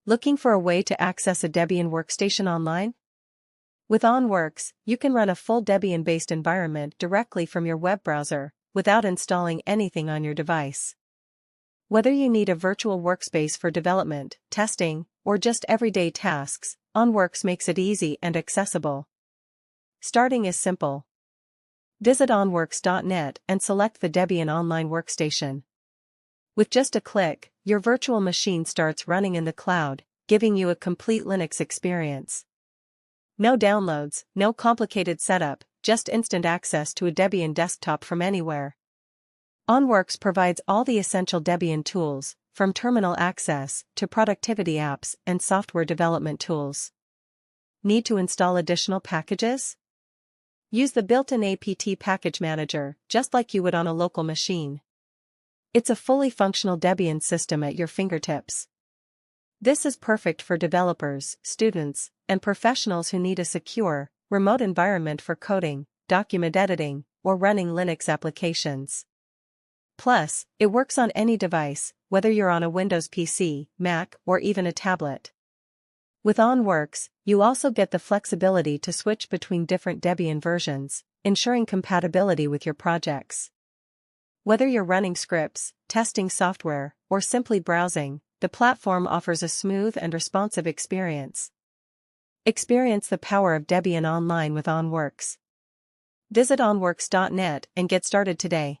Looking for a way to access a Debian workstation online? With OnWorks, you can run a full Debian-based environment directly from your web browser, without installing anything on your device. Whether you need a virtual workspace for development, testing, or just everyday tasks, OnWorks makes it easy and accessible. Starting is simple. Visit onworks.net and select the Debian Online Workstation. With just a click, your virtual machine starts running in the cloud, giving you a complete Linux experience. No downloads, no complicated setup, just instant access to a Debian desktop from anywhere. OnWorks provides all the essential Debian tools, from terminal access to productivity apps and software development tools. Need to install additional packages? Use the built-in apt package manager, just like you would on a local machine. It's a fully functional Debian system at your fingertips. This is perfect for developers, students, and professionals who need a secure, remote environment for coding, document editing, or running Linux applications. Plus, it works on any device, whether you're on a Windows PC, Mac, or even a tablet. With OnWorks, you also get the flexibility to switch between different Debian versions, ensuring compatibility with your projects. Whether you're running scripts, testing software, or simply browsing, the platform offers a smooth and responsive experience. Experience the power of Debian online with OnWorks. Visit onworks.net and get started today.